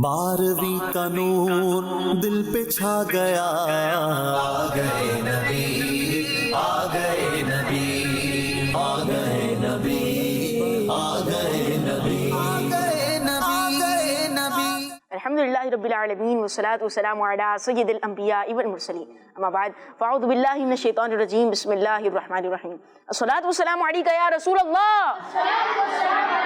12ویں کا نور دل پہ چھا گیا، آ گئے نبی، آ گئے نبی، آ گئے نبی، آ گئے نبی، آ گئے نبی۔ الحمدللہ رب العالمین والصلاة والسلام علی سید الانبیاء والمرسلین، اما بعد فاعوذ باللہ من الشیطان الرجیم، بسم اللہ الرحمن الرحیم۔ الصلاة والسلام علیکہ یا رسول اللہ،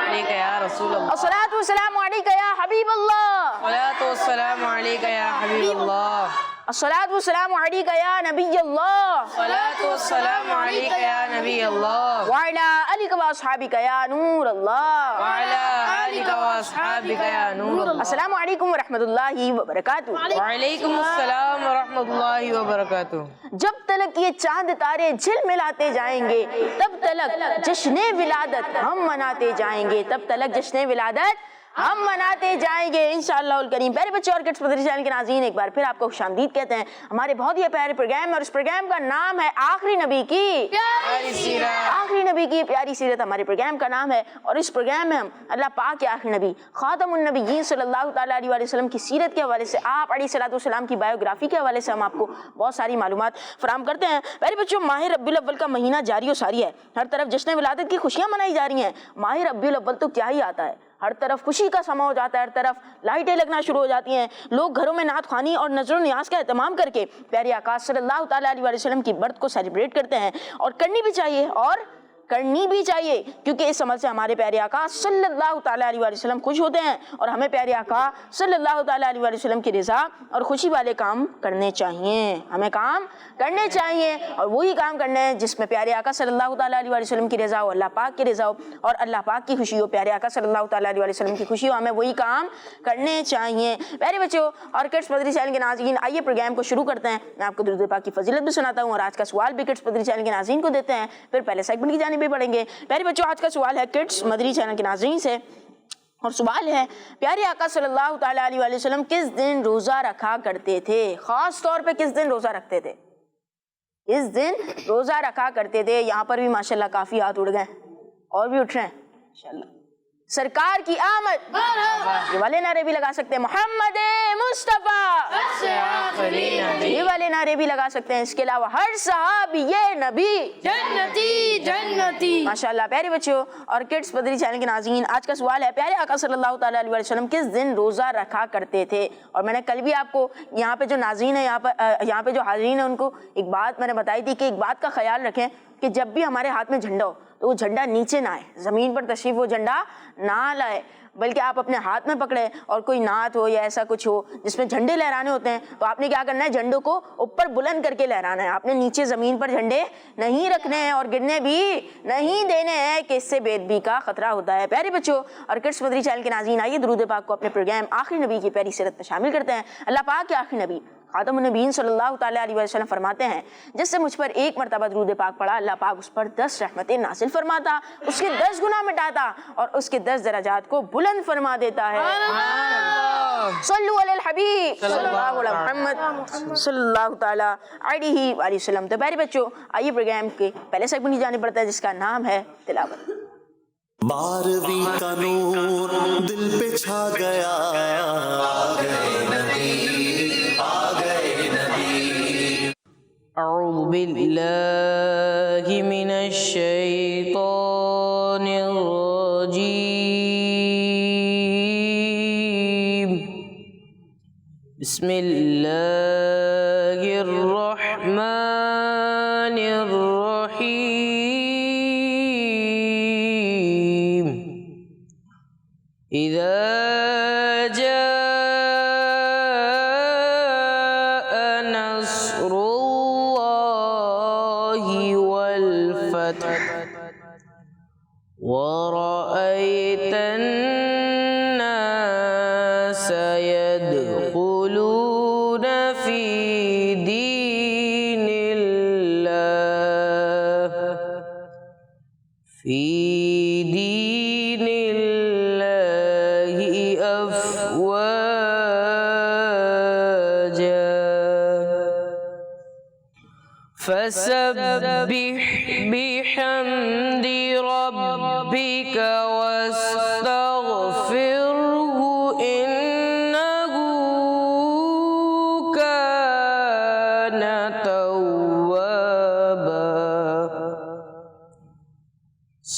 علیکہ یا رسول اللہ، الصلاة والسلام علیکہ یا حبیب اللہ، الصلاۃ والسلام علیکہ یا حبیب اللہ، الصلاة والسلام علیکہ یا نبی اللہ، الصلاۃ والسلام علیکہ یا نبی اللہ، وعلی آلک واصحابک یا نور اللہ، وعلی آلک واصحابک یا نور اللہ۔ السلام علیکم ورحمۃ اللہ وبرکاتہ۔ وعلیکم السلام ورحمۃ اللہ وبرکاتہ۔ جب تلک یہ چاند تارے جھل ملاتے جائیں گے، تب تلک جشن ولادت ہم مناتے جائیں گے، تب تلک جشن ولادت ہم مناتے جائیں گے انشاءاللہ الکریم۔ پیارے بچے اور کڈس مدری چینل کے ناظرین، ایک بار پھر آپ کو خوش آمدید کہتے ہیں ہمارے بہت ہی پیارے پروگرام میں، اور اس پروگرام کا نام ہے آخری نبی کی پیاری سیرت۔ آخری نبی کی پیاری سیرت ہمارے پروگرام کا نام ہے، اور اس پروگرام میں ہم اللہ پاک کے آخری نبی خاتم النبیین صلی اللہ تعالیٰ علیہ وسلم کی سیرت کے حوالے سے، آپ علیہ الصلوۃ والسلام کی بایوگرافی کے حوالے سے ہم آپ کو بہت ساری معلومات فراہم کرتے ہیں۔ پیارے بچوں، ماہ ربیع الاول کا مہینہ جاری و ساری ہے، ہر طرف جشن ولادت کی خوشیاں منائی جا رہی ہیں۔ ماہ ربیع الاول تو کیا ہی آتا ہے، ہر طرف خوشی کا سما ہو جاتا ہے، ہر طرف لائٹیں لگنا شروع ہو جاتی ہیں، لوگ گھروں میں نعت خوانی اور نذر و نیاز کا اہتمام کر کے پیارے آقا صلی اللہ تعالیٰ علیہ وسلم کی برت کو سیلیبریٹ کرتے ہیں، اور کرنی بھی چاہیے، کیونکہ اس عمل سے ہمارے پیارے آقا صلی اللہ تعالیٰ علیہ وسلم خوش ہوتے ہیں، اور ہمیں پیارے آقا صلی اللہ تعالیٰ علیہ وسلم کی رضا اور خوشی والے کام کرنے چاہیے، ہمیں کام کرنے چاہیے، اور وہی کام کرنے ہیں جس میں پیارے آقا صلی اللہ تعالیٰ علیہ وسلم کی رضا ہو، اللہ پاک کی رضا ہو، اور اللہ پاک کی خوشی ہو، پیارے آقا صلی اللہ تعالیٰ علیہ وسلم کی خوشی ہو، ہمیں وہی کام کرنے چاہیے۔ پیارے بچوں اور کڈس مدری چینل کے ناظرین، آئیے پروگرام کو شروع کرتے ہیں۔ میں آپ کو درود پاک کی فضیلت بھی سناتا ہوں، اور آج کا سوال بھی کڈس مدری چینل کے ناظرین کو دیتے ہیں، پھر پہلے سیگمنٹ کی جانب بھی پڑھیں گے۔ پیارے بچوں، آج کا سوال ہے کڈس مدری چینل کے ناظرین سے، اور سوال ہے پیارے آقا صلی اللہ تعالیٰ علیہ وسلم کس دن روزہ رکھا کرتے تھے؟ خاص طور پہ کس دن روزہ رکھتے تھے؟ کس دن روزہ رکھا کرتے تھے؟ یہاں پر بھی ماشاءاللہ کافی ہاتھ اڑ گئے، اور بھی اٹھ رہے ہیں ماشاءاللہ۔ سرکار کی آمد، یہ والے نعرے بھی لگا سکتے ہیں، محمد مصطفیٰ، یہ والے نعرے بھی لگا سکتے ہیں۔ اس کے علاوہ ہر صحابی یہ نبی جنتی جنتی۔ ماشاءاللہ۔ پیارے بچوں اور کڈس مدری چینل کے ناظرین، آج کا سوال ہے پیارے آقا صلی اللہ تعالیٰ علیہ وسلم کس دن روزہ رکھا کرتے تھے؟ اور میں نے کل بھی آپ کو یہاں پہ جو ناظرین ہیں، یہاں پہ جو حاضرین ہیں، ان کو ایک بات میں نے بتائی تھی کہ ایک بات کا خیال رکھیں کہ جب بھی ہمارے ہاتھ میں جھنڈا ہو تو وہ جھنڈا نیچے نہ آئے، زمین پر تشریف وہ جھنڈا نہ لائے، بلکہ آپ اپنے ہاتھ میں پکڑے، اور کوئی نعت ہو یا ایسا کچھ ہو جس میں جھنڈے لہرانے ہوتے ہیں تو آپ نے کیا کرنا ہے، جھنڈوں کو اوپر بلند کر کے لہرانا ہے، آپ نے نیچے زمین پر جھنڈے نہیں رکھنے ہیں اور گرنے بھی نہیں دینے ہیں، کہ اس سے بے ادبی کا خطرہ ہوتا ہے۔ پیارے بچوں اور کڈس مدری چینل کے ناظرین، آئیے درود پاک کو اپنے پروگرام آخری نبی کی پیاری سیرت میں شامل کرتے ہیں۔ اللہ پاک کے آخری نبی خاتم النبیین صلی اللہ تعالیٰ علیہ وسلم فرماتے ہیں، جس سے مجھ پر ایک مرتبہ درود پاک پڑھا، اللہ پاک اس پر 10 رحمتیں نازل فرماتا، اس کے 10 گناہ مٹاتا، اور اس کے 10 درجات کو بلند فرما دیتا ہے۔ صلو علی الحبیب صلی اللہ علیہ محمد صلی اللہ تعالیٰ علیہ وآلہ وسلم۔ تو پیارے بچوں، آئیے پروگرام کے پہلے سیگمنٹ کی جانب بڑھتے ہیں، جس کا نام ہے تلاوت۔ 12ویں کا نور دل پہ چھا گیا، آ گئے نبی، آ گئے نبی۔ اعوذ باللہ من الشیطان الرجیم، بسم اللہ الرحمن الرحیم۔ اذا جاء نصر اللہ والفتح ورأيت الناس يدخلون في دين الله أفواجا فسبح بحمد ربك واستغفره إنه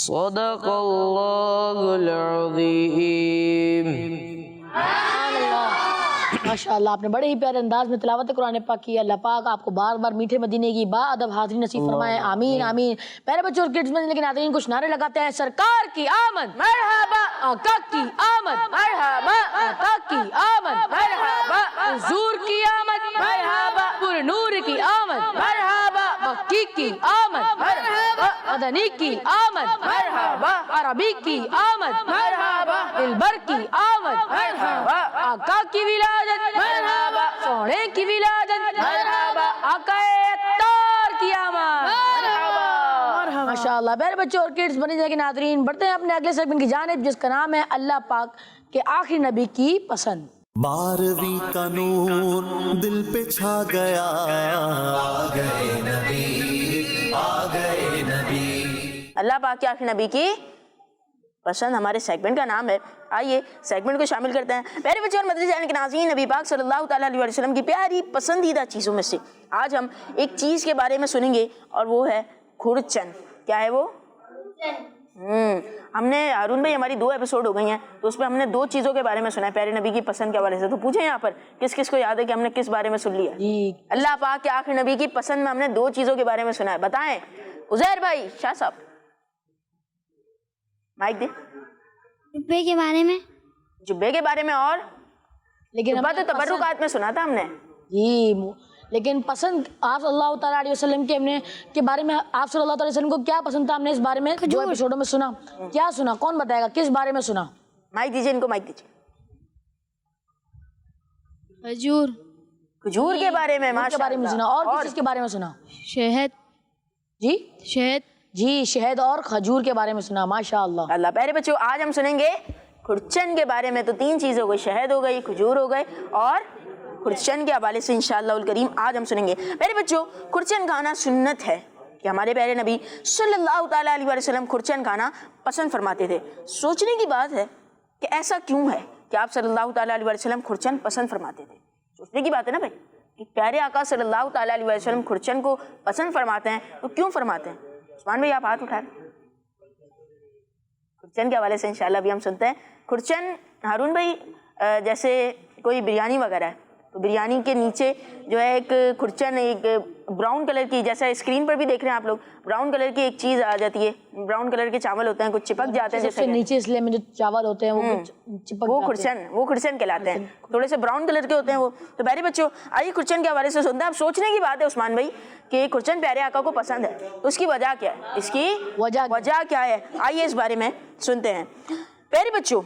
صدق اللہ العظیم۔ ماشاء اللہ، آپ نے بڑے ہی پیارے انداز میں تلاوت قرآن پاک کی۔ اللہ پاک آپ کو بار بار میٹھے مدینے کی با ادب حاضری نصیب فرمائے، آمین آمین۔ پیارے بچوں اور کڈز مدینے کے ناظرین کچھ نعرے لگاتے ہیں۔ سرکار کی آمد مرحبا، آقا کی آمد مرحبا، آقا کی آمد مرحبا، حضور کی آمد مرحبا، پر نور کی آمد مرحبا، مکی کی آمد مرحبا، مدنی کی آمد مرحبا، عربی کی آمد مرحبا، دلبر کی آمد مرحبا، آقا کی ولادت مرحبا، سونے کی ولادت مرحبا، آقا اتار کی آمد مرحبا۔ ماشاءاللہ۔ پیارے بچوں اور کڈز مدینے کے ناظرین، بڑھتے ہیں اپنے اگلے سیگمنٹ کی جانب جس کا نام ہے اللہ پاک کے آخری نبی کی پسند۔ 12ویں کا نور دل پہ چھا گیا، آ گئے نبی، آ گئے نبی۔ اللہ پاک کے آخری نبی کی پسند ہمارے سیگمنٹ کا نام ہے۔ آئیے سیگمنٹ کو شامل کرتے ہیں۔ پیارے بچوں اور مدنی چینل کے ناظرین، نبی پاک صلی اللہ تعالیٰ علیہ وسلم کی پیاری پسندیدہ چیزوں میں سے آج ہم ایک چیز کے بارے میں سنیں گے اور وہ ہے کھرچن۔ کیا ہے وہ؟ ہم نے ہارون بھائی ہماری 2 ایپیسوڈ ہو گئی ہیں تو اس میں ہم نے 2 چیزوں کے بارے میں سنا ہے پیارے نبی کی پسند کے حوالے سے۔ تو پوچھیں یہاں پر کس کس کو یاد ہے کہ ہم نے کس بارے میں سن لیا؟ اللہ پاک کے آخری نبی کی پسند میں ہم نے 2 چیزوں کے بارے میں سنا ہے۔ بتائیں عزیر بھائی، شاہ صاحب مائک دے۔ جبے کے بارے میں، جبے کے بارے میں، اور لیکن جبہ تو تبرکات میں سنا تھا ہم نے۔ جی، لیکن پسند آپ صلی اللہ تعالیٰ علیہ وسلم کے بارے میں، آپ صلی اللہ تعالیٰ علیہ وسلم کو کیا پسند تھا؟ ہم نے اس بارے میں 2 ایپیسوڈوں میں سنا۔ کیا سنا؟ کون بتائے گا کس بارے میں سنا؟ مائک دیجیے ان کو، مائک دیجیے۔ کھجور، کھجور کے بارے میں، کے بارے میں سنا۔ اور کس چیز کے بارے میں سنا؟ شہد، جی شہد، جی، شہد اور کھجور کے بارے میں سنا۔ ماشاء اللہ۔ اللہ۔ پیارے بچوں آج ہم سنیں گے کھرچن کے بارے میں۔ تو 3 چیز ہو گئی، شہد ہو گئی، کھجور ہو گئے اور کھرچن کے حوالے سے انشاءاللہ الکریم آج ہم سنیں گے۔ پیارے بچوں کھرچن کھانا سنت ہے کہ ہمارے پیارے نبی صلی اللہ تعالیٰ علیہ وسلم کھرچن کھانا پسند فرماتے تھے۔ سوچنے کی بات ہے کہ ایسا کیوں ہے کہ آپ صلی اللہ تعالیٰ علیہ وسلم کھرچن پسند فرماتے تھے؟ سوچنے کی بات ہے نا بھائی کہ پیارے آقا صلی اللہ تعالیٰ علیہ وسلم کھرچن کو پسند فرماتے ہیں تو کیوں فرماتے ہیں؟ عثمان بھائی آپ ہاتھ اٹھائیں۔ کھرچن کے حوالے سے انشاءاللہ بھی ہم سنتے ہیں۔ کھرچن ہارون بھائی جیسے کوئی بریانی وغیرہ ہے تو بریانی کے نیچے جو ہے ایک کھرچن، ایک براؤن کلر کی، جیسا اسکرین پر بھی دیکھ رہے ہیں آپ لوگ، براؤن کلر کی ایک چیز آ جاتی ہے۔ براؤن کلر کے چاول ہوتے ہیں، کچھ چپک جاتے ہیں جیسے نیچے اس لیے میں جو چاول ہوتے ہیں وہ کھرچن کہلاتے ہیں، تھوڑے سے براؤن کلر کے ہوتے ہیں وہ۔ تو پیارے بچوں آئیے کھرچن کے حوالے سے سنتے ہیں۔ اب سوچنے کی بات ہے عثمان بھائی کہ کھرچن پیارے آقا کو پسند ہے تو اس کی وجہ کیا ہے؟ اس کی وجہ کیا ہے؟ آئیے اس بارے میں سنتے ہیں۔ پیارے بچوں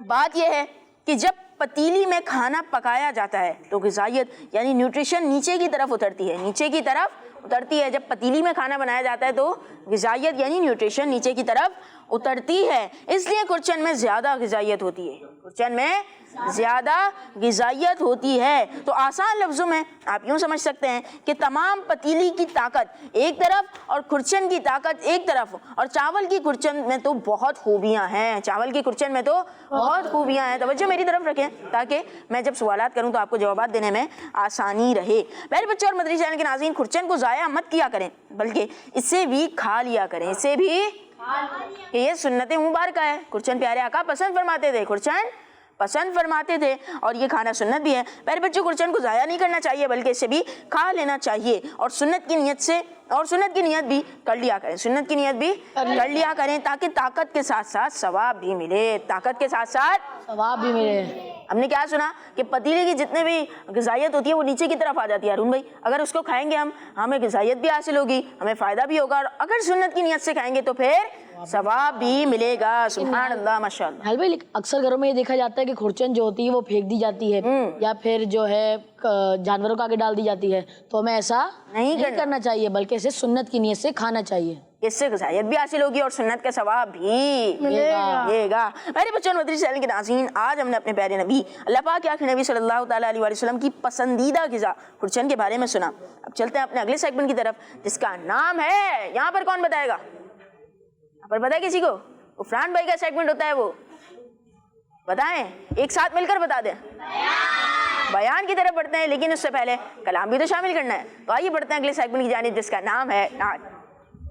بات یہ ہے کہ جب پتیلی میں کھانا پکایا جاتا ہے تو غذائیت یعنی نیوٹریشن نیچے کی طرف اترتی ہے، نیچے کی طرف اترتی ہے۔ جب پتیلی میں کھانا بنایا جاتا ہے تو غذائیت یعنی نیوٹریشن نیچے کی طرف اترتی ہے، اس لیے کھرچن میں زیادہ غذائیت ہوتی ہے، کھرچن میں زیادہ غذائیت ہوتی ہے۔ تو آسان لفظوں میں آپ یوں سمجھ سکتے ہیں کہ تمام پتیلی کی طاقت ایک طرف اور کھرچن کی طاقت ایک طرف، اور چاول کی کھرچن میں تو بہت خوبیاں ہیں، چاول کی کھرچن میں تو بہت خوبیاں ہیں۔ توجہ میری طرف رکھیں تاکہ میں جب سوالات کروں تو آپ کو جوابات دینے میں آسانی رہے۔ پیارے بچوں اور مدنی چینل کے ناظرین کھرچن کو ضائع مت کیا کریں بلکہ اس سے بھی کھا لیا کریں، اس سے بھی کہ یہ سنت مبارکہ ہے۔ کھرچن پیارے آقا پسند فرماتے تھے، کھرچن پسند فرماتے تھے اور یہ کھانا سنت بھی ہے۔ پیارے بچوں کھرچن کو ضائع نہیں کرنا چاہیے بلکہ اسے بھی کھا لینا چاہیے، اور سنت کی نیت سے، اور سنت کی نیت بھی کر لیا کریں، سنت کی نیت بھی کر لیا کریں تاکہ طاقت کے ساتھ ساتھ ثواب بھی ملے، طاقت کے ساتھ ساتھ ثواب بھی ملے۔ ہم نے کیا سنا کہ پتیلے کی جتنے بھی غذائیت ہوتی ہے وہ نیچے کی طرف آ جاتی ہے ہارون بھائی۔ اگر اس کو کھائیں گے ہمیں غذائیت بھی حاصل ہوگی، ہمیں فائدہ بھی ہوگا، اور اگر سنت کی نیت سے کھائیں گے تو پھر ثواب بھی ملے گا۔ سبحان اللہ، ماشاء اللہ۔ حل بھائی اکثر گھروں میں یہ دیکھا جاتا ہے کہ کھرچن جو ہوتی ہے وہ پھینک دی جاتی ہے یا پھر جو ہے جانوروں کو آگے ڈال دی جاتی ہے، تو ہمیں ایسا نہیں کرنا چاہیے بلکہ اسے سنت کی نیت سے کھانا چاہیے، اس سے غذائیت بھی حاصل ہوگی اور سنت کا ثواب بھی ملے گا۔ میرے بچوں مدنی چینل کے ناظرین آج ہم نے اپنے پیارے نبی اللہ پاک کے آخری نبی صلی اللہ تعالیٰ علیہ وسلم کی پسندیدہ غذا کھرچن کے بارے میں سنا۔ اب چلتے ہیں اپنے اگلے سیگمنٹ کی طرف جس کا نام ہے، یہاں پر کون بتائے گا؟ یہاں پر بتائے کسی کو؟ عفران بھائی کا سیگمنٹ ہوتا ہے، وہ بتائیں، ایک ساتھ مل کر بتا دیں۔ بیان کی طرف بڑھتے ہیں لیکن اس سے پہلے کلام بھی تو شامل کرنا ہے، تو آئیے بڑھتے ہیں اگلے سیگمنٹ کی جانب جس کا نام ہے نعت۔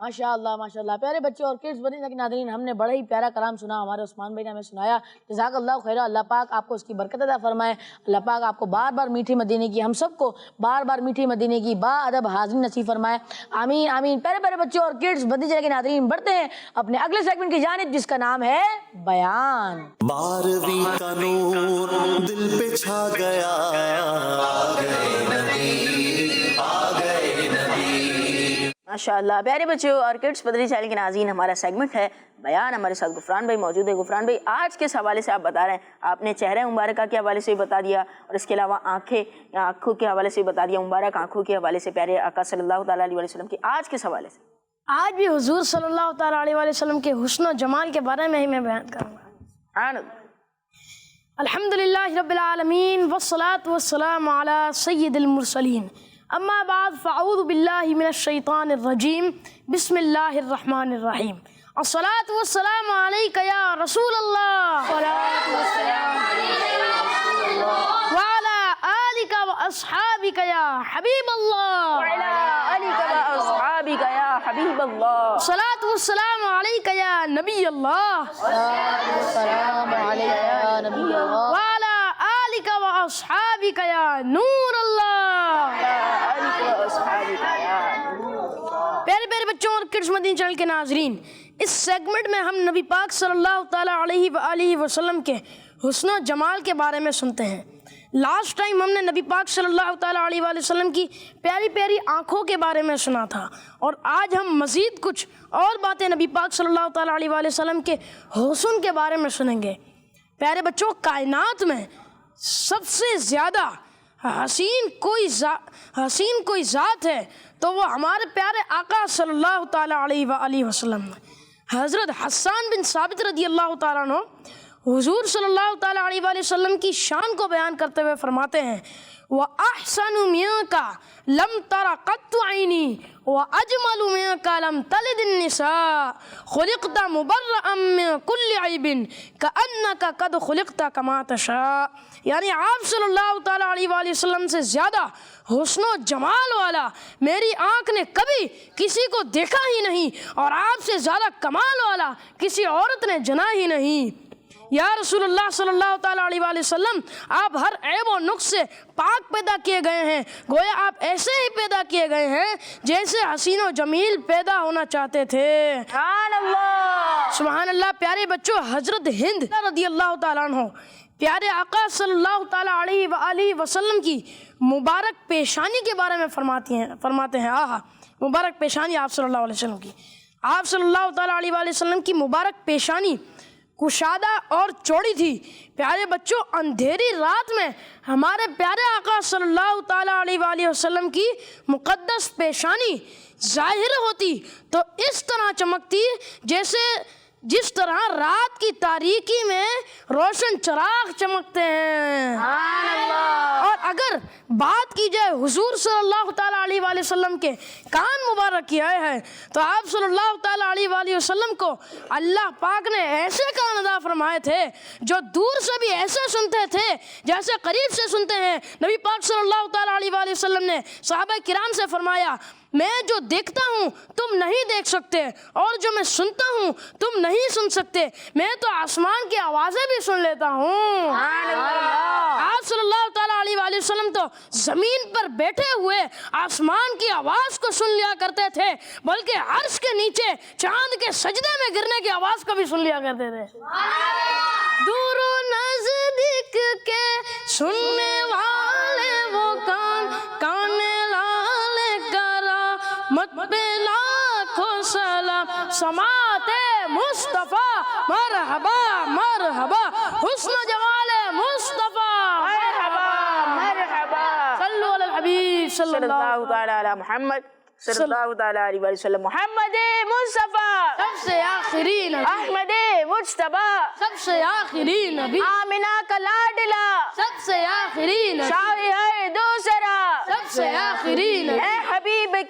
ماشاءاللہ پیارے بچے اور کڈس بنی کے ناظرین، ہم نے بڑا ہی پیارا کلام سنا، ہمارے عثمان بھائی نے ہمیں سنایا، جزاک اللہ خیر، اللہ پاک آپ کو اس کی برکت عطا فرمائے، اللہ پاک آپ کو بار بار میٹھے مدینے کی، ہم سب کو بار بار میٹھے مدینے کی با ادب حاضری نصیب فرمائے، آمین آمین۔ پیارے پیارے بچے اور کڈس بنی کے ناظرین، بڑھتے ہیں اپنے اگلے سیگمنٹ کی جانب جس کا نام ہے بیان۔ 12ویں کا نور دل پہ چھا گیا، آ گئے نبی، آ گئے نبی۔ ماشاءاللہ پیارے بچوں اور کڈس بدری چینل کے ناظرین، ہمارا سیگمنٹ ہے بیان۔ ہمارے ساتھ غفران بھائی موجود ہے۔ غفران بھائی، آج کس حوالے سے آپ بتا رہے ہیں؟ آپ نے چہرہ مبارکہ کے حوالے سے بھی بتا دیا اور اس کے علاوہ آنکھوں کے حوالے سے بھی بتا دیا، مبارک آنکھوں کے حوالے سے پیارے آقا صلی اللہ تعالیٰ علیہ وسلم کی، آج کس حوالے سے؟ آج بھی حضور صلی اللہ تعالیٰ علیہ وسلم کے حسن و جمال کے بارے میں ہی میں بیان کروں گا۔ الحمدللہ رب العالمین والصلاة والسلام علی سید المرسلین، اما بعد فاعوذ باللہ من الشیطان الرجیم، بسم اللہ الرحمن الرحیم۔ الصلاة والسلام علیک یا رسول اللہ، وعلی آلک و اصحابک یا حبیب اللہ، حبیب اللہ، الصلاة والسلام علیک یا نبی اللہ، وعلی آلک و اصحابک یا نور اللہ۔ پیارے پیارے بچوں اور کڈس مدینہ چینل کے ناظرین، اس سیگمنٹ میں ہم نبی پاک صلی اللہ تعالیٰ علیہ وآلہ وسلم کے حسن و جمال کے بارے میں سنتے ہیں۔ لاسٹ ٹائم ہم نے نبی پاک صلی اللہ تعالیٰ علیہ وآلہ وسلم کی پیاری پیاری آنکھوں کے بارے میں سنا تھا، اور آج ہم مزید کچھ اور باتیں نبی پاک صلی اللہ تعالیٰ علیہ وآلہ وسلم کے حسن کے بارے میں سنیں گے۔ پیارے بچوں، کائنات میں سب سے زیادہ حسین کوئی ذات ہے تو وہ ہمارے پیارے آقا صلی اللہ تعالیٰ علیہ وآلہ وسلم۔ حضرت حسان بن ثابت رضی اللہ تعالیٰ عنہ حضور صلی اللہ تعالیٰ علیہ وآلہ وسلم کی شان کو بیان کرتے ہوئے فرماتے ہیں، وَأَحْسَنُ مِنْكَ لَمْ تَرَ قَطُّ عَيْنِي وَأَجْمَلُ مِنْكَ لَمْ تَلِدِ النِّسَاءُ خُلِقْتَ مُبَرَّأً مِنْ كُلِّ عَيْبٍ كَأَنَّكَ قَدْ خُلِقْتَ كَمَا تَشَاءُ۔ یعنی آپ صلی اللہ تعالیٰ علیہ وآلہ وسلم سے زیادہ حسن و جمال والا میری آنکھ نے کبھی کسی کو دیکھا ہی نہیں، اور آپ سے زیادہ کمال والا کسی عورت نے جنا ہی نہیں۔ یا رسول اللہ صلی اللہ تعالیٰ علیہ وآلہ وسلم، آپ ہر عیب و نقص سے پاک پیدا کیے گئے ہیں، گویا آپ ایسے ہی پیدا کیے گئے ہیں جیسے حسین و جمیل پیدا ہونا چاہتے تھے۔ سبحان اللہ، سبحان اللہ۔ پیارے بچوں، حضرت ہند رضی اللہ تعالیٰ عنہ پیارے آقا صلی اللہ تعالیٰ علیہ وآلہ وسلم کی مبارک پیشانی کے بارے میں فرماتے ہیں، آہا، مبارک پیشانی آپ صلی اللہ علیہ وسلم کی۔ آپ صلی اللہ تعالیٰ علیہ وآلہ وسلم کی مبارک پیشانی کشادہ اور چوڑی تھی۔ پیارے بچوں، اندھیری رات میں ہمارے پیارے آقا صلی اللہ تعالیٰ علیہ وآلہ وسلم کی مقدس پیشانی ظاہر ہوتی تو اس طرح چمکتی جس طرح رات کی تاریکی میں روشن چراغ چمکتے ہیں۔ اور اگر بات کی جائے حضور صلی اللہ تعالیٰ علیہ وآلہ وسلم کے کان مبارک کی آئے ہیں تو آپ صلی اللہ تعالیٰ علیہ وآلہ وسلم کو اللہ پاک نے ایسے کان عطا فرمائے تھے جو دور سے بھی ایسے سنتے تھے جیسے قریب سے سنتے ہیں۔ نبی پاک صلی اللہ تعالیٰ علیہ وآلہ وسلم نے صحابہ کرام سے فرمایا، میں جو دیکھتا ہوں تم نہیں دیکھ سکتے، اور جو میں سنتا ہوں تم نہیں سن سکتے، میں تو آسمان کی آوازیں بھی سن لیتا ہوں۔ آپ صلی اللہ تعالیٰ علیہ وآلہ وسلم تو زمین پر بیٹھے ہوئے آسمان کی آواز کو سن لیا کرتے تھے، بلکہ عرش کے نیچے چاند کے سجدے میں گرنے کی آواز کو بھی سن لیا کرتے تھے۔ دور و نزدیک کے سننے والے وہ کان لالے کرا مت پہ لاکھوں سلام، سماعت مصطفیٰ مرحبا مرحبا، حسن جمال مصطفیٰ مرحبا مرحبا، صلو علی الحبیب صلی اللہ تعالیٰ علی محمد صلی اللہ تعالیٰ علیہ وسلم۔ محمد مصطفیٰ سب سے آخری نبی، احمد مجتبیٰ سب سے آخری نبی، آمنہ کا لاڈلا سب سے آخری نبی، شاہی ہے دوسرا سب سے آخری نبی، اے حبیب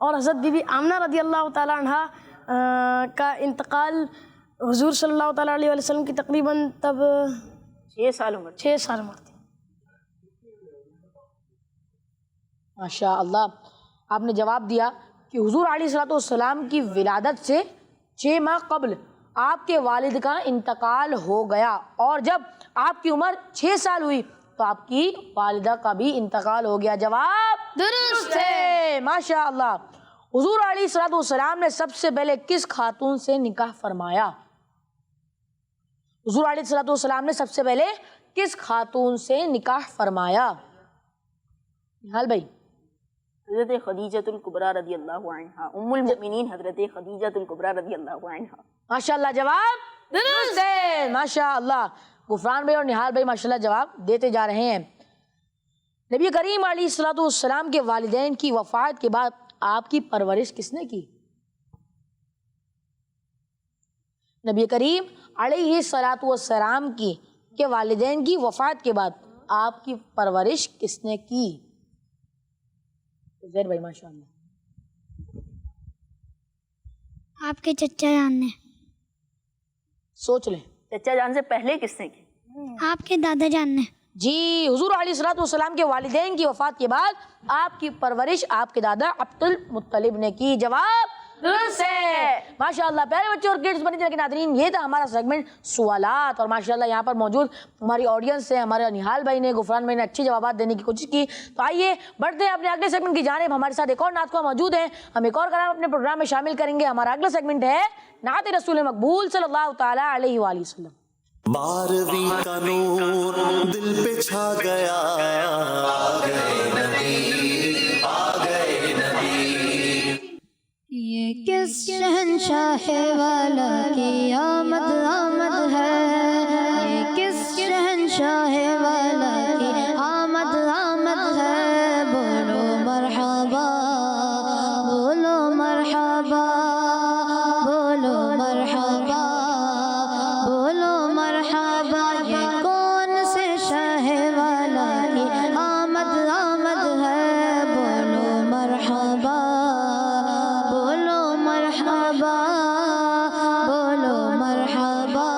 اور حضرت بی بی آمنہ رضی اللہ تعالیٰ عنہ کا انتقال حضور صلی اللہ تعالیٰ علیہ وسلم کی تقریباً تب 6 سال عمر 6 سال عمر تھی. ماشاء اللہ. آپ نے جواب دیا کہ حضور علیہ الصلوۃ والسلام کی ولادت سے 6 ماہ قبل آپ کے والد کا انتقال ہو گیا، اور جب آپ کی عمر 6 سال ہوئی تو آپ کی والدہ کا بھی انتقال ہو گیا. جواب درست ہے. ماشاء اللہ. حضور علیہ الصلوۃ والسلام نے سب سے پہلے کس خاتون سے نکاح فرمایا؟ حضور علیہ الصلوۃ والسلام نے سب سے پہلے کس خاتون سے نکاح فرمایا؟ نہال بھائی. حضرت خدیجۃ الکبریٰ رضی اللہ عنہا، ام المؤمنین حضرت خدیجۃ الکبریٰ رضی اللہ عنہا. ماشاء اللہ. جواب درست ہے. ماشاء اللہ. غفران بھائی اور نہال بھائی ماشاء اللہ جواب دیتے جا رہے ہیں. نبی کریم علیہ الصلوۃ والسلام کے والدین کی وفات کے بعد آپ کی پرورش کس نے کی؟ نبی کریم علیہ الصلوۃ والسلام کے والدین کی وفات کے بعد آپ کی پرورش کس نے کی؟ زیر بھائی ماشاء اللہ. آپ کے چچا جان نے. سوچ لیں. چچا جان سے پہلے کس نے کی؟ آپ کے دادا جان نے. جی، حضور علیہ الصلوۃ والسلام کے والدین کی وفات کے بعد آپ کی پرورش آپ کے دادا عبد المطلب نے کی. جواب درست ہے. ماشاء اللہ. پیارے بچوں اور کڈس بنی کے ناظرین، یہ تھا ہمارا سیگمنٹ سوالات، اور ماشاء اللہ یہاں پر موجود ہماری آڈینس ہے. ہمارے نہال بھائی نے، غفران بھائی نے اچھے جوابات دینے کی کوشش کی. تو آئیے بڑھتے ہیں اپنے اگلے سیگمنٹ کی جانب. ہمارے ساتھ ایک اور نعت خواہ موجود ہیں، ہم ایک اور کلام اپنے پروگرام میں شامل کریں گے. ہمارا اگلا سیگمنٹ ہے نعت رسول مقبول صلی اللہ تعالیٰ علیہ وآلہ وسلم. 12ویں کا نور دل پہ چھا گیا، آ گئے نبی، آ گئے نبی. یہ کس شہنشاہ والا کی آمد آمد ہے، یہ کس شہنشاہ والا کی آمد آمد ہے. بولو مرحبا، بولو مرحبا، بولو مرحبا، بولو مرحبا. یہ کون سے شاہ والا کی آمد آمد ہے. بولو مرحبا، بولو مرحبا، بولو مرحبا،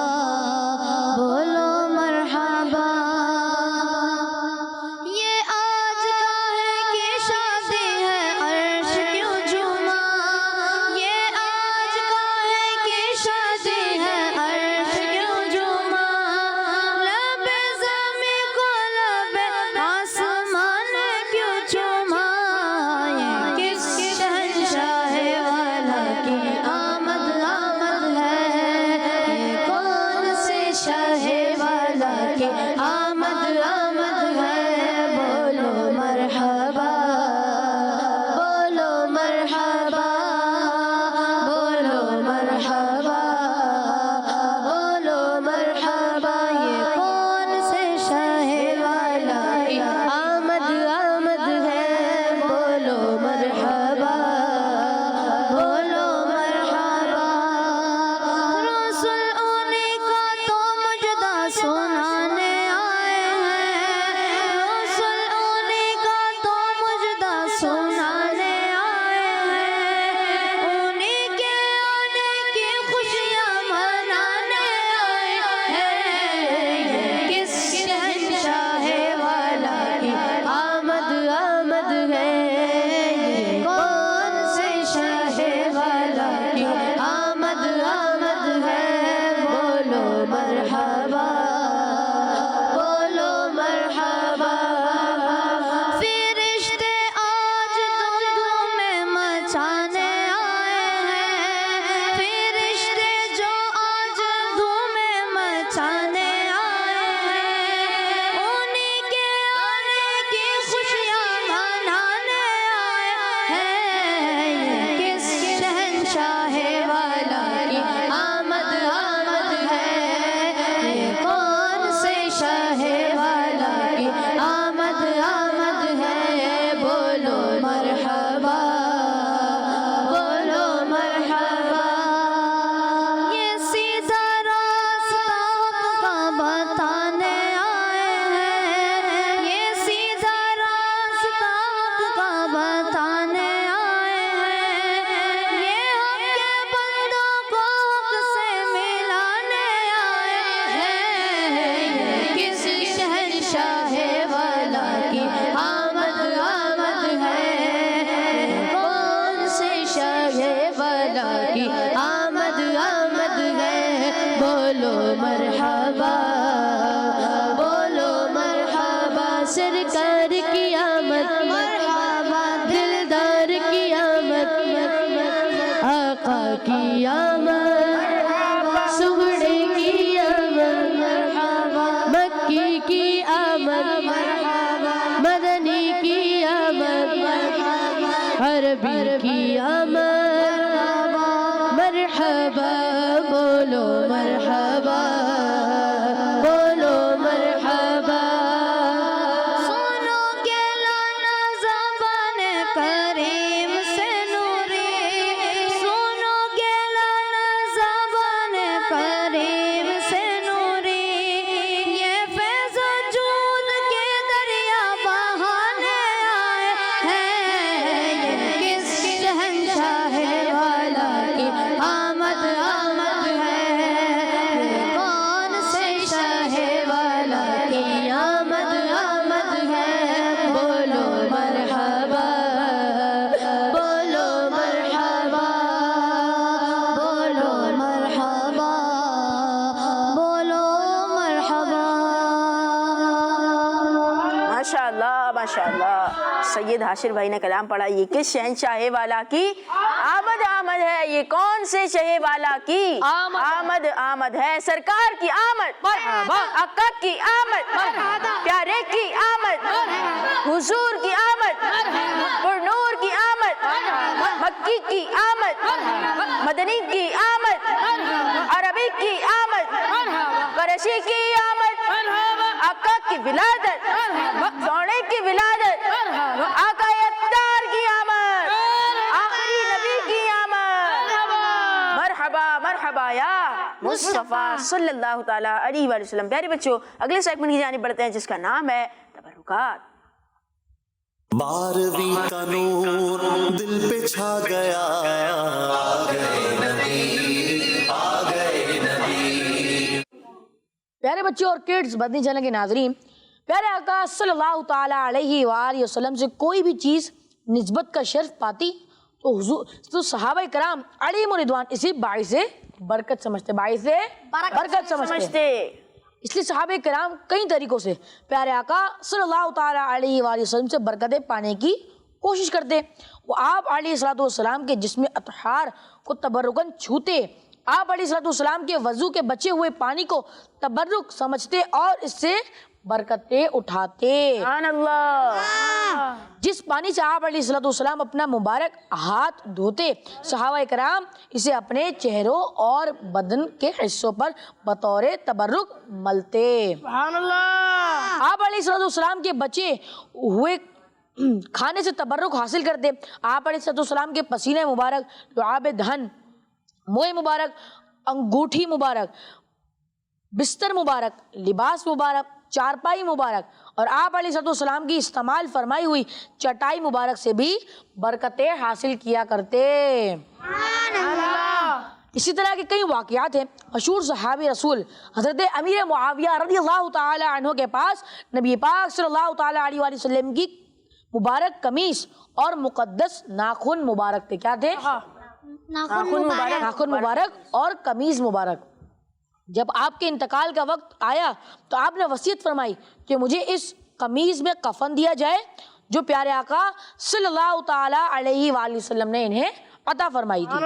بولو مرحبا. مرحبا بولو مرحبا سرکار کی آمد مرحبا دلدار کی آمد آقا کی آمد سگڑے کی آمد مکی کی آمد مدنی کی آمد عربی کی آمد مرحبا بولو مرحبا بولو مرحبا سنو کے لانا زبان کریم سے نوری سنو کے لانا زبان کریم سے نوری یہ فیض وجود کے دریا بہانے آئے ہیں یہ کس شہنشاہ والا کی آمد آمد ہے یہ کون سے شاہ والا کی آمد آمد ہے بولو مرحبا بولو مرحبا بولو مرحبا بولو مرحبا ماشاء اللہ سید حاشر بھائی نے کلام پڑھا. یہ کس شہنشاہ والا کی آمد آمد ہے, یہ کون سے شہ والا کی آمد آمد ہے. سرکار کی آمد, آقا کی آمد, پیارے کی آمد, حضور کی آمد, پر نور کی آمد, مکی کی آمد, مدنی کی آمد, عربی کی آمد, قریشی کی آمد, آقا کی ولادت, سونے کی ولادت, آقا اتار کی آمد, آخری نبی کی آمد. مرحبا مرحبا یا مصطفیٰ صلی اللہ تعالیٰ علیہ وآلہ وسلم. پیارے بچوں, اگلے سیگمنٹ کی جانب بڑھتے ہیں جس کا نام ہے تبرکات. 12ویں کا نور دل پہ چھا گیا, آ گئے نبی, آ گئے نبی. پیارے بچوں اور کڈز مدنی چینل کے ناظرین, پیارے آقا صلی اللہ تعالیٰ علیہ وآلہ وسلم سے کوئی بھی چیز نسبت کا شرف پاتی تو صحابہ کرام علیہم رضوان اسی باعث برکت سمجھتے, باعث برکت سمجھتے. اس لیے صحابہ کرام کئی طریقوں سے پیارے آقا صلی اللہ تعالیٰ علیہ وآلہ وسلم سے برکتیں پانے کی کوشش کرتے. وہ آپ علیہ السلام کے جسم اطہار کو تبرکاً چھوتے, آپ علیہ السلام کے وضو کے بچے ہوئے پانی کو تبرک سمجھتے اور اس سے برکتیں اٹھاتے. سبحان اللہ. جس پانی سے آپ علیہ السلام اپنا مبارک ہاتھ دھوتے, صحابہ کرام اسے اپنے چہروں اور بدن کے حصوں پر بطور تبرک ملتے. سبحان اللہ. آپ علیہ السلام کے بچے ہوئے کھانے سے تبرک حاصل کرتے. آپ علیہ السلام کے پسینے مبارک, لعاب دہن, موئے مبارک, انگوٹھی مبارک, بستر مبارک, لباس مبارک, چارپائی مبارک اور آپ علیہ السلام کی استعمال فرمائی ہوئی چٹائی مبارک سے بھی برکتیں حاصل کیا کرتے. اسی طرح کے کئی واقعات ہیں. مشہور صحابی رسول حضرت امیر معاویہ رضی اللہ تعالی عنہ کے پاس نبی پاک صلی اللہ تعالی علیہ وآلہ وسلم کی مبارک قمیص اور مقدس ناخن مبارک تھے. کیا تھے؟ ناخن مبارک اور قمیص مبارک. جب آپ کے انتقال کا وقت آیا تو آپ نے وصیت فرمائی کہ مجھے اس قمیص میں کفن دیا جائے جو پیارے آقا صلی اللہ تعالی علیہ وآلہ وسلم نے انہیں عطا فرمائی تھی,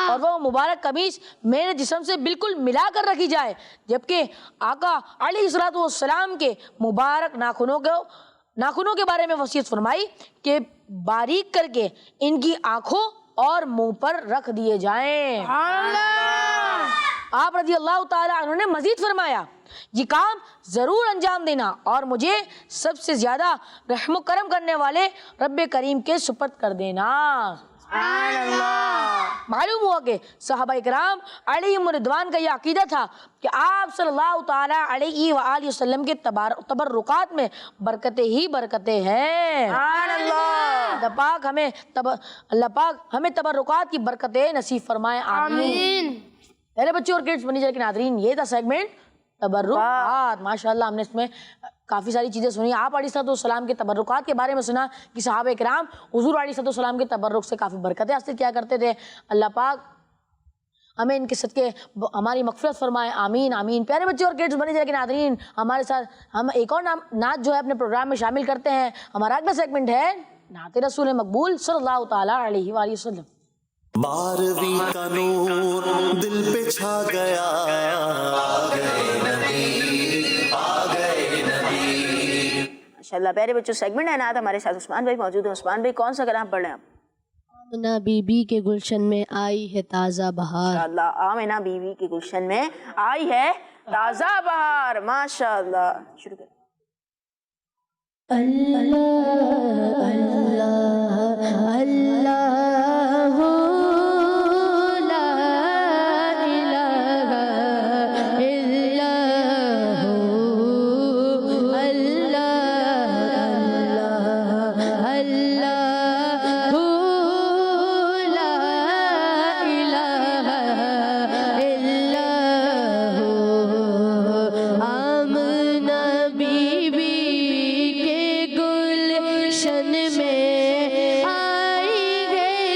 اور وہ مبارک قمیص میرے جسم سے بالکل ملا کر رکھی جائے, جبکہ آقا علیہ السلام کے مبارک ناخنوں کے بارے میں وصیت فرمائی کہ باریک کر کے ان کی آنکھوں اور منہ پر رکھ دیے جائیں. آپ رضی اللہ تعالیٰ عنہ نے مزید فرمایا یہ کام ضرور انجام دینا اور مجھے سب سے زیادہ رحم و کرم کرنے والے رب کریم کے سپرد کر دینا. معلوم ہوا کہ صحابہ کرام علیہم رضوان کا یہ عقیدہ تھا کہ آپ صلی اللہ تعالیٰ علیہ وآلہ وسلم کے تبرکات میں برکتیں ہی برکتیں ہیں. اللہ پاک ہمیں تبرکات کی برکتیں نصیب فرمائے, آمین. پہلے بچے اور کڈز بنی چینل کے ناظرین, یہ تھا سیگمنٹ تبرکات. ماشاءاللہ ہم نے اس میں کافی ساری چیزیں سنی. آپ علیہ السلام کے تبرکات کے بارے میں سنا کہ صحابہ کرام حضور علیہ السلام کے تبرک سے کافی برکتیں حاصل کیا کرتے تھے. اللہ پاک ہمیں ان کے صدقے ہماری مغفرت فرمائے، آمین آمین۔ پیارے بچے اور کڈس بنے جائے کہ ناظرین ہمارے ساتھ ہم ایک اور نعت جو ہے اپنے پروگرام میں شامل کرتے ہیں۔ ہمارا اگلا سیگمنٹ ہے نعت رسول مقبول صلی اللہ تعالیٰ علیہ وآلہ وسلم۔ 12ویں کا نور دل پہ چھا گیا، آ گئے نبی، آ گئے نبی۔ ماشاءاللہ پیارے بچوں سیگمنٹ ہے نعت، ہمارے ساتھ عثمان بھائی موجود ہیں۔ عثمان بھائی کون سا کلام پڑھ رہے ہیں آپ؟ آمنہ بی بی کے گلشن میں آئی ہے تازہ بہار، ماشاءاللہ آمنہ بیوی کے گلشن میں آئی ہے تازہ بہار، ماشاءاللہ شروع کریں۔ اللہ اللہ اللہ لا الہ الا ہو، اللہ اللہ اللہ لا الہ الا ہو۔ آمنہ بی بی کے گلشن میں آئی ہے